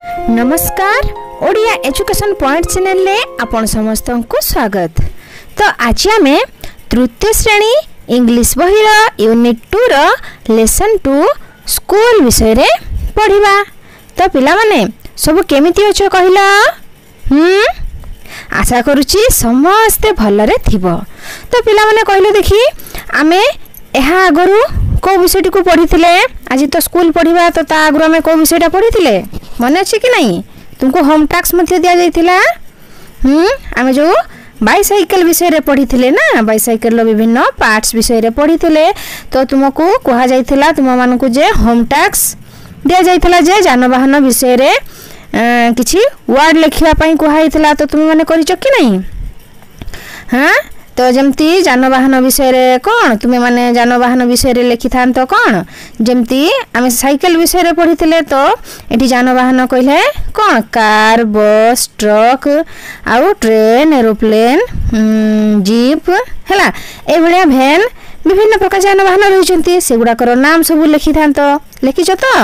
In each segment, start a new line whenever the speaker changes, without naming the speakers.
नमस्कार Odia education point channel ले आपण समस्त को स्वागत। तो आज आम तृतीय श्रेणी इंग्लिश बही यूनिट 2 लेसन 2 स्कूल विषय रे पढ़िबा। तो पिला माने सब केमिति अछ कहला? आशा करूची समस्ते भलरे थिबो। तो पिला माने कहले देखी आमे एहा आगरु को विषयटी को पढ़ी थिले? आज तो स्कूल पढ़िबा तो ता आगरु आमे को विषयटा पढ़ी थिले मन अच्छे कि नहीं? तुमको होम टास्क मध्य दिया जाइथिला। आमे जो बाइसाइकल विषय रे पढ़ी थिले ना, बाइसाइकल रो विभिन्न पार्ट्स विषय रे पढ़ी थिले। तो तुमको कहा जाइथिला तुम मानकु जे होम टास्क दिया जाइथिला जे जानवाहन विषय रे किछि वर्ड लिखिया पई कहा जाइथिला। तो तुम माने करिचो कि नहीं? हाँ तो जमती जानवाहन विषय रे कौन तुम माने जानवाहन विषय रे लिखि थान तो कौन जमती आमे साइकिल विषय रे पढ़ी थिले। तो एठी जानवाहन कहले कौन कार बस ट्रक आउ ट्रेन एरोप्लेन जीप हैला ए भलिया वैन विभिन्न प्रकार जानवाहन रहिचंती सेगुडाकर नाम सब लिखि थान तो लिखिछ तो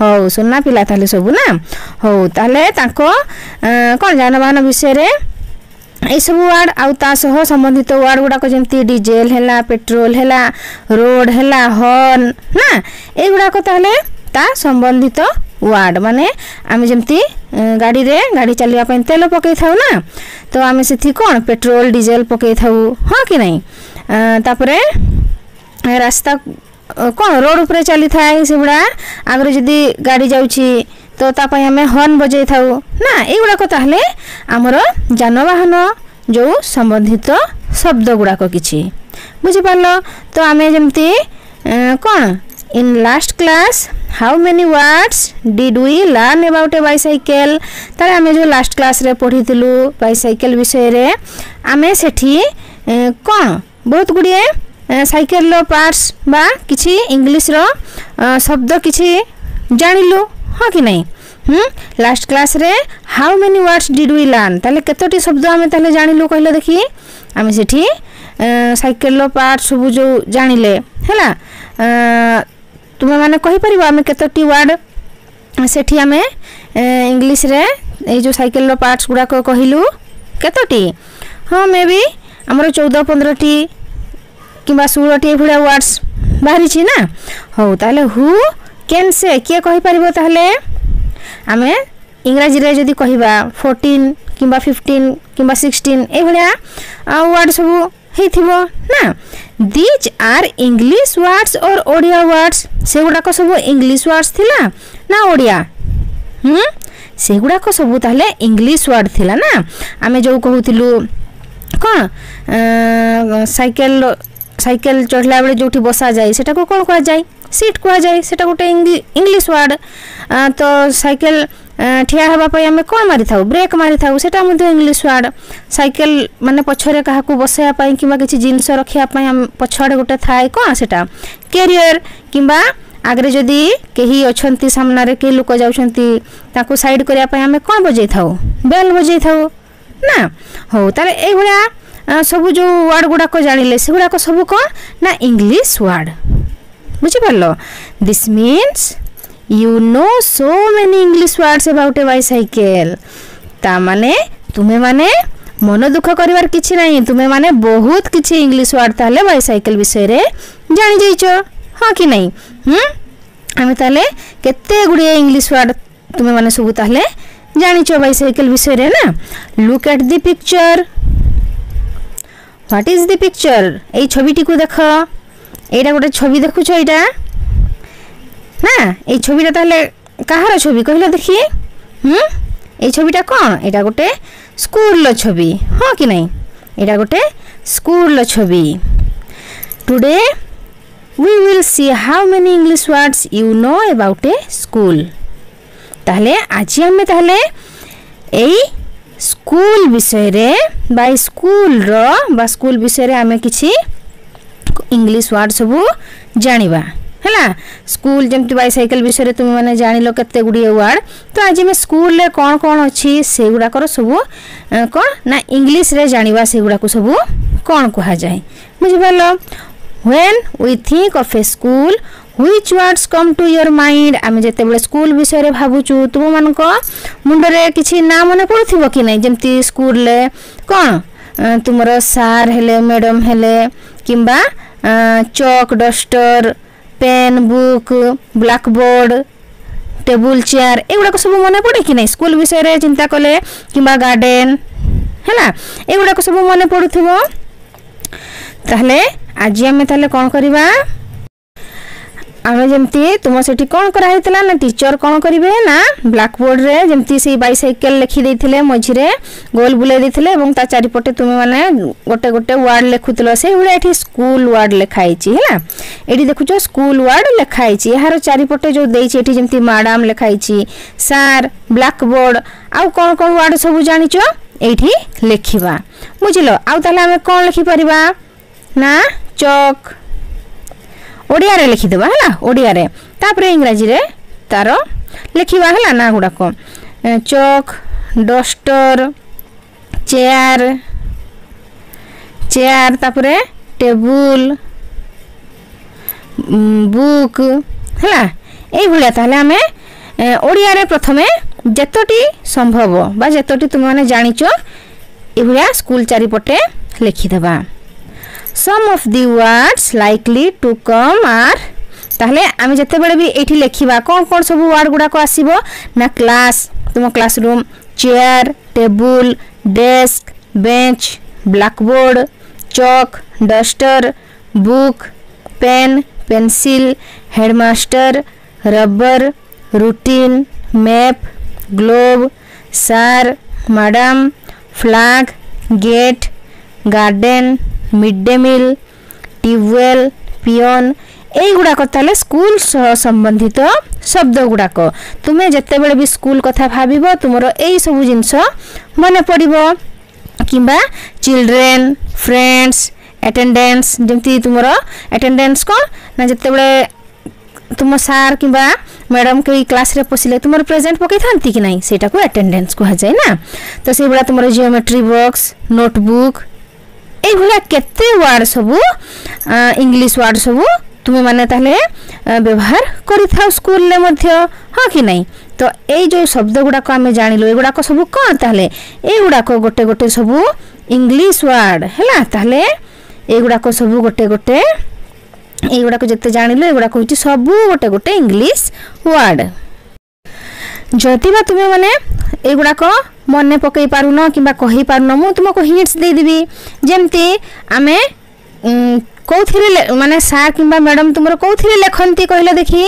हो सुनना पिला ताले सब ना हो ताले ताको कौन जानवाहन विषय रे ए सब वर्ड आउ ता सह संबंधित वर्ड गुडा को जेमती डीजेल हैला पेट्रोल हैला रोड हैला हॉर्न ना ए गुडा को ताले ता संबंधित वर्ड माने आमे जेमती गाड़ी चलिया पय तेल पकई थाउ ना तो आमे सेथि कोन पेट्रोल डीजेल पकई थाउ हां कि नहीं? तापरे रास्ता कोन रोड ऊपर चली थाए सेबुडा आगरे जदी गाड़ी जाउची तो तापाई हमें हॉर्न बजे थाउ ना ए गुडा को ताहले हमरो जानवाहन जो संबंधित शब्द गुडा को किछि बुझि पालो। तो आमे जेमती कोन in last class how many words did we learn about a bicycle तारे आमे जो लास्ट क्लास रे पढ़िथिलु बाइसाइकल विषय रे आमे सेठी कोन बहुत गुडिए साइकल रो पार्ट्स बा किछि इंग्लिश रो शब्द किछि जानिलु हाँ कि नहीं? लास्ट क्लास रे how many words did we learn ताले केतोटी शब्द आमे ताले जानिलु कहले देखि आमे सेठी साइकल रो पार्ट सब जो जानिले हैला तुमे माने कहि परिबो आमे केतोटी वर्ड सेठी आमे इंग्लिश रे ए जो साइकल रो पार्ट्स गुडा को कहिलु केतोटी? हां मे बी हमरो 14-15 टी किबा 16 टी भुडा वर्ड्स बाहरी छी ना हो ताले हु कैन से किए कहि परिबो ताहले आमे इंग्रजी रे जदी कहिबा 14 किबा 15 किबा 16 ए भलिया वर्ड सब हेथिबो ना। दीज आर इंग्लिश वर्ड्स और ओडिया वर्ड्स से गुडा को सब इंग्लिश वर्ड्स थिला ना ओडिया? से गुडा को सब ताहले इंग्लिश वर्ड थिला ना। आमे जो कहउतिलु कोन साइकिल चढ़ला बेले जोठी बसा जाए सेटा को कोन कहा जाए? सीट कहा जाए सेटा गोटे इंग्लिश वर्ड। तो साइकिल ठिया हबा पय हमें कोन मारि थाउ ब्रेक मारि थाउ सेटा मध्ये इंग्लिश वर्ड। साइकिल माने पछरे काहा को बसया पय किबा किछि जिंस रखिया पय हम पछड़े गोटे थाए कोन सेटा कैरियर किबा आगरे जदी केही अछंती सामना रे के लोक जाउछंती ताको साइड करिया पय हमें कोन बजै थाउ बेल बजै थाउ ना हो ताले ए भलिया सब जो वर्ड गुडा को जानिले से गुडा को सब को ना इंग्लिश वर्ड बुझि पारलो। This means you know so many English words about a bicycle ता माने तुमे माने मन दुख करिवार किछि नाही तुमे माने बहुत किछि इंग्लिश वर्ड ताले बाइसाइकल विषय रे जानि जाइछो हां कि नहीं? आमे ताले केते गुडी इंग्लिश वर्ड तुमे माने सब ताले जानिछो बाइसाइकल विषय रे ना। Look at the picture what is the picture ए छबिटी को देख एटा गोटे छवि देखुछ एटा ना ए छविटा ताले कहार छवि कहले देखि ए छविटा कोन एटा गोटे स्कूल लो छवि हां कि नहीं? एटा गोटे स्कूल लो छवि। Today we will see how many English words you know about a school ताले आज हम ताले एई स्कूल विषय रे बाय स्कूल रो बा स्कूल विषय रे हमें किछि इंग्लिश वर्ड सब जानिबा हैला। स्कूल जेमति बाइसाइकल विषय रे तुम माने जानिलो केते गुडी वर्ड तो आज में स्कूल रे कोन कोन अछि से गुडा कर सब कोन ना इंग्लिश रे जानिबा से गुडा को सब कोन कहा जाय बुझि पालो। When we think of a school Which words come to your mind? आमे जते बेले स्कूल विषय रे भाबुचु तुम मान को मुंड रे किछि ना मने पड़ुथिबो कि नै जेमति स्कूल ले कोन तुमरो सर हेले मैडम हेले किंबा chalk duster pen book blackboard table chair एगुडा को सब मने पड़े कि नै स्कूल विषय रे चिंता कले किंबा गार्डन हैला एगुडा को सब मने पड़ुथिबो ताहले आज आमे ताहले कोन करिबा आमे जमती तुम सेठी कोन करा हेतला ना टीचर कोन करिवे ना ब्लैक बोर्ड रे जमती से बाइसाइकिल लिखि देथिले मझिरे गोल बुले देथिले एवं ता चारि पटे तुमे माने गोटे गोटे वर्ड लिखुतलो से हुळे एठी स्कूल वर्ड लिखाइछि हैला एठी देखुछो स्कूल वर्ड लिखाइछि यार चारि पटे जो देइछि एठी जमती मैडम लिखाइछि सर ब्लैक बोर्ड आउ कोन कोन वर्ड सब जानिछो एठी लिखिबा बुझिलो आउ ताले हमें कोन लिखि परिबा ना चॉक ओडिया रे लिखि देबा हैला ओडिया रे तापरे इंग्रजी रे तारो लिखिबा हैला ना गुडा को चॉक डस्टर चेयर चेयर तापरे टेबल बुक हैला एई भलिया ताले हमें ओडिया रे प्रथमे जेतोटी संभव बा जेतोटी तुम माने जानिचो ए भलिया स्कूल चारि पटे लिखि देबा Some of the words likely to come are ताहले आमे जते बेले भी एठी लिखिबा कोन कोन सब वर्ड गुडा को आसीबो ना क्लास तुम classroom chair table desk bench blackboard chalk duster book pen pencil headmaster rubber routine map globe sir madam flag gate garden midday meal tubewell peon एई गुडा कथाले स्कूल संबंधित शब्द गुडा को तुमे जते बेले भी स्कूल कथा भाबिबो तुमरो एई सब जिंस मने पड़िबो किबा चिल्ड्रेन फ्रेंड्स अटेंडेंस जेमती तुमरो अटेंडेंस को ना जते बेले तुम सर किबा मैडम के क्लास रे पसिले तुमरो प्रेजेंट पकई थांती कि नै सेटा को अटेंडेंस को जाय ना तो से बडा तुमरो ज्योमेट्री बॉक्स नोटबुक ए भला केते वर्ड सब इंग्लिश वर्ड सब तुमे माने ताले व्यवहार करि थाउ स्कूल ले मध्य हा कि नै तो ए जो शब्द गुडा को हमें जानिलो ए गुडा को सब कोन ताले ए गुडा को गोटे गोटे सब इंग्लिश वर्ड हैला ताले ए गुडा को सब गोटे गोटे ए गुडा को जते जानिलो ए गुडा को होची सब गोटे गोटे इंग्लिश वर्ड जतिबा तुमे माने ए गुडा को मने पकई पारुनो किबा कहि पारुनो मु तुमको हिंट्स दे देबी जेमती आमे कोथिरे माने सर किबा मैडम तुमरो कोथिरे लेखंती कहले देखि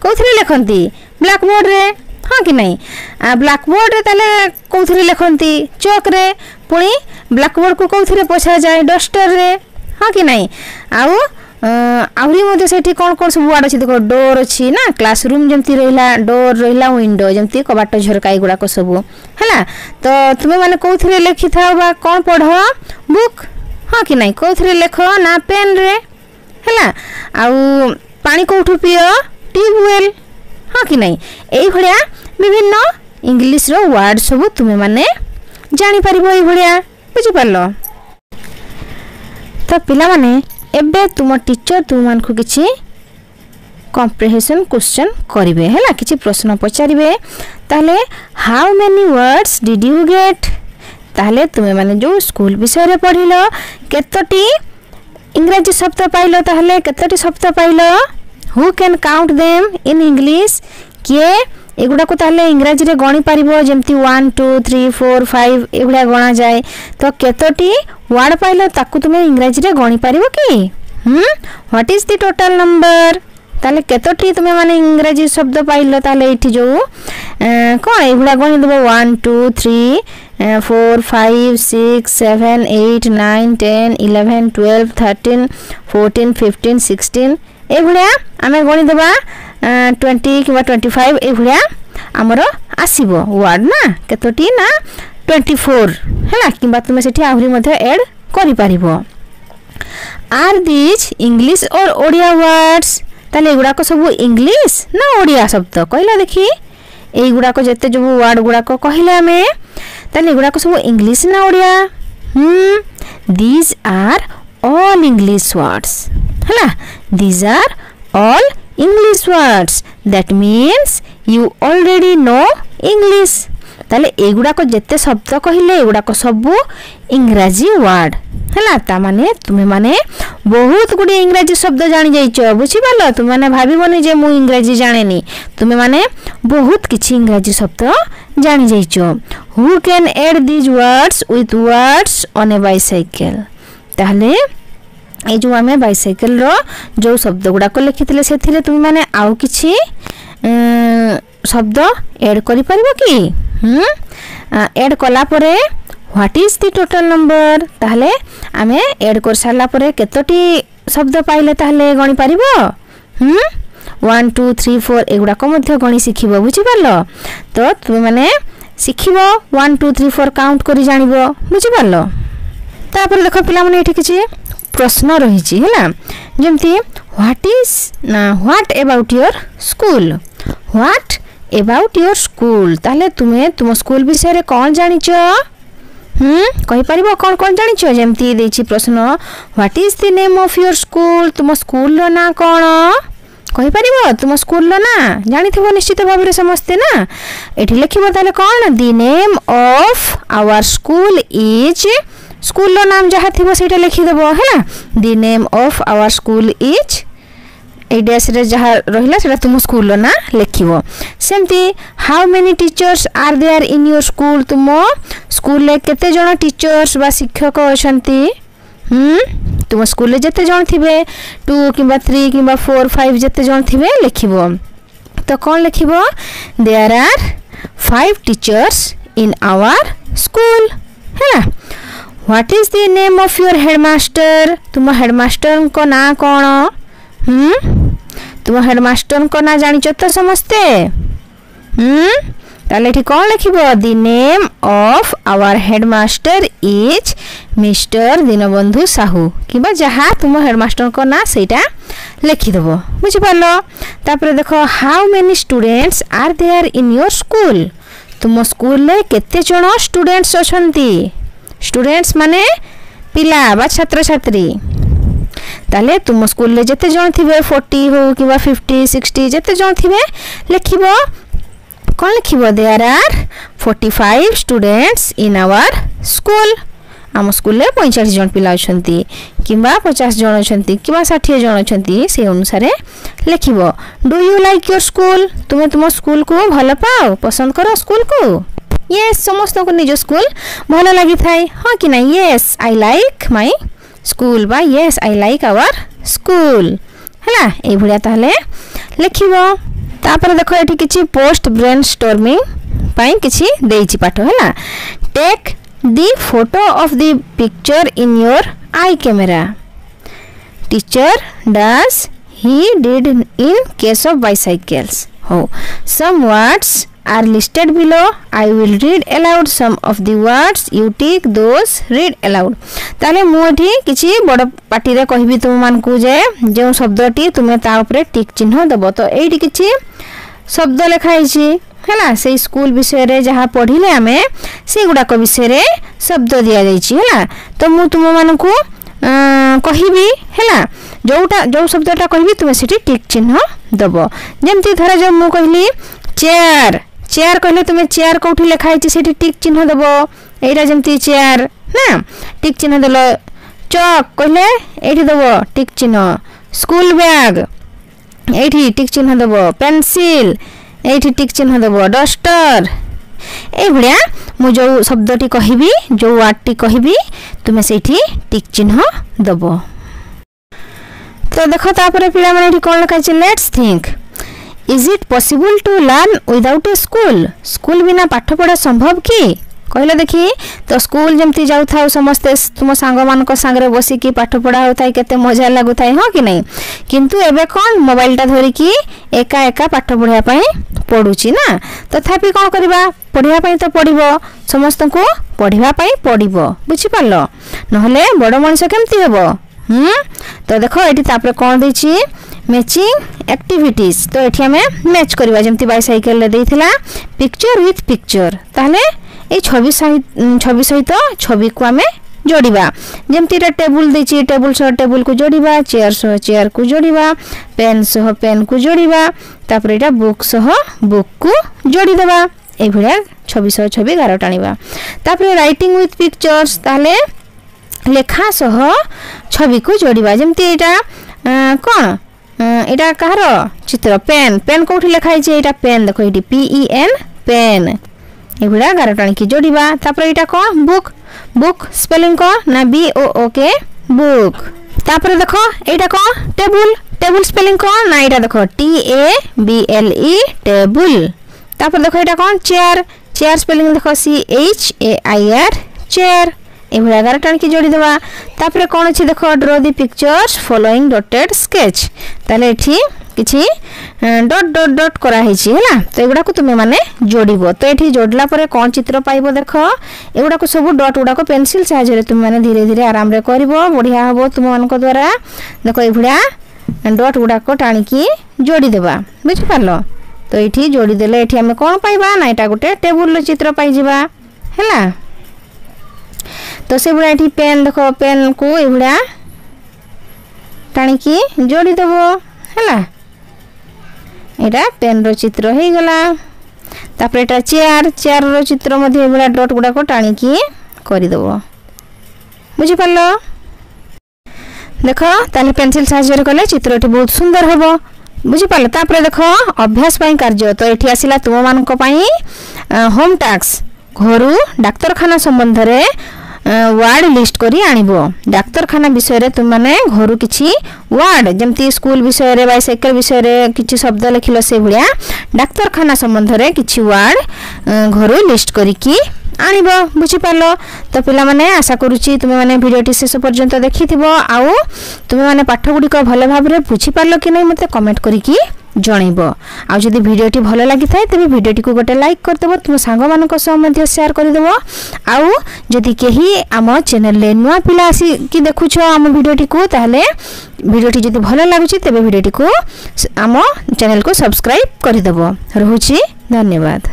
कोथिरे लेखंती ब्लैक बोर्ड रे हां कि नै ब्लैक बोर्ड रे ताले कोथिरे लेखंती चॉक रे पुणी ब्लैक बोर्ड को कोथिरे पोछा जाय डस्टर रे हां कि नै आउ आउरी मध्ये सेठी कोन कोन सब वर्ड अछि देखो डोर अछि ना क्लासरूम जेमती रहिला डोर रहिला विंडो जेमती कबाट झरकाई गुडा को सब हैला तो तुमे माने कोथिरे लिखि थाओ बा कोन पढो बुक हां कि नै कोथिरे लेखो ना पेन रे हैला आउ पानी कोठु पियो ट्यूबवेल हां कि नै एई भलिया विभिन्न इंग्लिश रो वर्ड सब तुमे माने जानि परिबो एई भलिया बुझि परलो तो पिला माने एबे तुम टीचर तुम मान को किछि कॉम्प्रिहेंशन क्वेश्चन करिवे हैला किछि प्रश्न पचारिवे ताले how many words did you get ताले तुमे माने जो स्कूल विषय रे पढिलो केतोटी इंग्रजी शब्द पाइलो ताले केतोटी शब्द pilo who can count them in English के एगुडा को ताले इंग्रजी रे गणी पारिबो जेमती 1 2 3 4 5 एगुडा गणा जाय तो केतोटी वर्ड पाइलो ताकू तुमे इंग्रजी रे गणी पारिबो कि what is the total number ताले केतोटी तुमे माने इंग्रजी शब्द पाइलो ताले इठी जो कोन एगुडा गणी देबो 1 2 3 4 5 6 7 8 9 10 11 12 13 14 15 16 एगुडा आमे गणी देबा 20 किबा 25 ए भलिया हमरो आसीबो वर्ड ना केतोटी ना 24 हैला किबा तुमे सेठी आहुरी मध्ये ऐड करि पारिबो आर दिस इंग्लिश और ओडिया वर्ड्स ताले एगुडा को सब इंग्लिश ना ओडिया शब्द कहला देखि एई गुडा को जते जो वर्ड गुडा को कहिले हमें ताले एगुडा को सब इंग्लिश ना Odia these are all English words हैला these are all English words. That means you already know English. ताले एगुड़ाक जेते शब्द कहले एगुड़ाक सबू इंग्राजी वर्ड है ता माने तुम्हें माने बहुत गुडी इंग्राजी शब्द जानी जाइछ बुझी पालो तुम माने भाबिबनी जे मु इंग्राजी जानेनी तुम्हें माने बहुत किछि इंग्राजी शब्द जानी जाइछ who can add this words with words on A bicycle ताले ए जो आमे बाइसाइकल रो जो शब्द गुडा को लिखितले सेथिरे तुम माने आउ किछि शब्द ऐड करि परबो कि ऐड कला परे what is the total number ताहले आमे ऐड कर सारला परे केतोटी शब्द पाइले ताहले गणी परिबो 1 2 3 4 एगुडा को मध्य गणी सिखिबो बुझि पारलो तो तुमे माने सिखिबो 1 2 3 4 काउंट करि जानिबो बुझि पारलो तापर देखो पिला माने एठी किछि प्रश्न रहिछि हैला जेमति what about your school what about your school ताले तुमे तुम स्कूल विषय रे कोन जानिछ कहि परिबो कोन कोन जानिछ जेमति देछि प्रश्न what is the name of your school तुम स्कूल रो ना कोन कहि परिबो तुम स्कूल रो ना जानिथिबो निश्चित भाबरे समस्ते ना एठी लिखिबो ताले कोन the name of our school is school रो नाम जहा थिबो सेटा लिखि देबो हैला the name of our school is एडस रे जहा रहिला सेटा तुम स्कूल ना लिखिबो सेमती how many teachers are there in your school तुम स्कूल ले केते जण टीचर्स बा शिक्षक अछंती तुम स्कूल ले जते जण थिबे 2 किबा 3 किबा 4 5 जते जण थिबे लिखिबो तो कोन लिखिबो there are 5 teachers in our school है what is the name of your headmaster तुम हेडमास्टर को ना कोन तुम हेडमास्टर को ना जानिछ तो समस्ते ताले एठी कोन लिखिबो the name of our headmaster is mister Dinabandhu Sahu किबा जहा तुम हेडमास्टर को ना सेटा लिखि देबो बुझि पालो तापर देखो how many students are there in your school तुम स्कूल ले केते जण स्टूडेंट्स अछंती स्टूडेंट्स माने पिला बा छात्र छात्री ताले तुम स्कूल ले जते जण थिबे 40 हो किबा 50 60 जते जण थिबे लिखिबो कोन लिखिबो there are 45 students in our school आम स्कूल ले 45 जण पिला अछंती किबा 50 जण अछंती किबा 60 जण अछंती से अनुसार लिखिबो do you like your school तुमे तुम स्कूल को भलो पाओ पसंद करो स्कूल को यस समस्त को निज स्कूल भलो लागि थाई हां कि नै yes I like my school बा yes I like our school हैला ए भुलिया ताले लिखिबो तापर देखो एठी किछि पोस्ट ब्रेनस्टॉर्मिंग पई किछि देइछि पाठ हैला take the photo of the picture in your eye camera teacher does he did in case of bicycles हो some words are listed below. I will read aloud some of the words. You take those read aloud. ताले मोठी किछि बड़ party रे कहबी तुम मान को जे जो शब्दटी तुमे ता ऊपर टिक चिन्ह दबो तो एठी किछि शब्द लिखाई छी हैला से स्कूल विषय रे जहा पढिले हमें से गुडा को विषय रे शब्द दिया जाई छी हैला तो मु तुम मान को कहबी हैला जो शब्दटा कहबी तुमे सेठी टिक चिन्ह दबो जेमति धरा जो मु कहली चेयर चेयर कहले तुमे चेयर कोठी लिखाई छी सेठी टिक चिन्ह दबो एटा जेमति चेयर ना टिक चिन्ह देलो चॉक कहले एठी दबो टिक चिन्ह स्कूल बैग एठी टिक चिन्ह दबो पेंसिल एठी टिक चिन्ह दबो डस्टर ए भलिया मु जो शब्दटी कहिबी जो वर्डटी कहिबी तुमे सेठी टिक चिन्ह दबो तो देखो तापर पिला माने एठी कोन लिखा छै let's think is it possible to learn without a school school बिना पाठ पढ़ा संभव की कहले देखी तो स्कूल जमती जाउ थाउ समस्त तुम सांग मानक संगरे बसी की पाठ पढ़ा होताय केते मजा लागु थाय हो कि नहीं किंतु एबे कोन मोबाइल टा धरि की एका एका पाठ पढ़ा पई पढुची ना तथापि कोन करबा पढ़िया पई तो पढिबो समस्त को पढ़िया पई पढिबो बुझी पालो नहले बड़ मनुष्य केमती हेबो तो देखो एठी तापर कोन देछि मैचिंग एक्टिविटीज तो एठी हमें मैच करबा जेमती बाइसाइकल ले देथिला पिक्चर विथ पिक्चर ताहले ए छवि सहित छवि को हमें जोड़िबा जेमती एटा टेबुल देछि टेबुल सह टेबुल को जोड़िबा चेयर सह चेयर को जोड़िबा पेन सह पेन को जोड़िबा तापर एटा बुक सह बुक को जोड़ी देबा ए भलिया छवि सह छवि गार टाणिबा तापर राइटिंग विथ पिक्चर्स ताले लेखा सह छवि को जोड़िबा जेमती एटा कोन एटा कहार चित्र पेन पेन कोठी लिखाई छै एटा पेन देखो एटी PEN पेन ए भलिया गार टाणी की जोड़िबा तापर एटा कोन बुक बुक स्पेलिंग को ना BOOK बुक तापर देखो एटा कोन टेबुल टेबुल स्पेलिंग को ना एटा देखो TABLE टेबुल तापर देखो एटा कोन चेयर चेयर स्पेलिंग देखो CHAIR चेयर ए भलिया गार टाणी की जोड़ी देबा तापर कोन अछि देखो draw the pictures following dotted sketch ताले एठी किछि डॉट डॉट डॉट करा है छी हैला तो एगुडा को तुमे माने जोड़िबो तो एठी जोड़ला परे कोन चित्र पाइबो देखो एगुडा को सब डॉट उडा को पेंसिल सहायता रे तुमे माने धीरे धीरे आराम रे करबो बढ़िया हबो तुम मान को द्वारा देखो ए भलिया डॉट उडा को टाणी की जोड़ी देबा बुझ पारलो तो एठी जोड़ी देले एठी हमें कोन पाइबा ना एटा गोटे टेबुल रो चित्र पाइ जिबा हैला तो से बुडा एठी पेन देखो पेन को ए भलिया टाणी की जोड़ी देबो हैला एटा पेन रो चित्र हे गला तापर एटा चेयर चेयर रो चित्र मध्ये ए भलिया डॉट गुडा को टाणी की करि देबो बुझि पारलो देखो ताले पेंसिल सहायता करले चित्रटी बहुत सुंदर हबो बुझि पारलो तापर देखो अभ्यास पई कार्य तो एठी आसिला तुम मान को पई होम टास्क घरु डाक्तरखाना संबंध रे वार्ड लिस्ट करी आनिबो डाक्तरखाना विषय रे तुम माने घरु किछि वार्ड जेमती स्कूल विषय रे बाइसाइकल विषय रे किछि शब्द लिखिलो से भलिया डाक्तरखाना संबंध रे किछि वार्ड घरु लिस्ट करी की आनिबो बुझि पारलो तो पिला माने आशा करूची तुमे माने वीडियोटी शेष पर्यंत देखिथिबो आउ तुमे माने पाठ गुडी को भले भाबरे बुझि पारलो कि नै मते कमेंट करी की जणैबो आ जदि वीडियोटी भलो लागि थाए तबे वीडियोटी को गोटे लाइक कर देबो तुम सांग मानक सह मध्ये शेयर कर देबो आउ जदि केही आम चैनल ले नुवा पिला आसी कि देखुछो आम वीडियोटी को ताहले वीडियोटी जदि भलो लागुची तबे वीडियोटी को आम चैनल को सब्सक्राइब कर देबो रहूची धन्यवाद।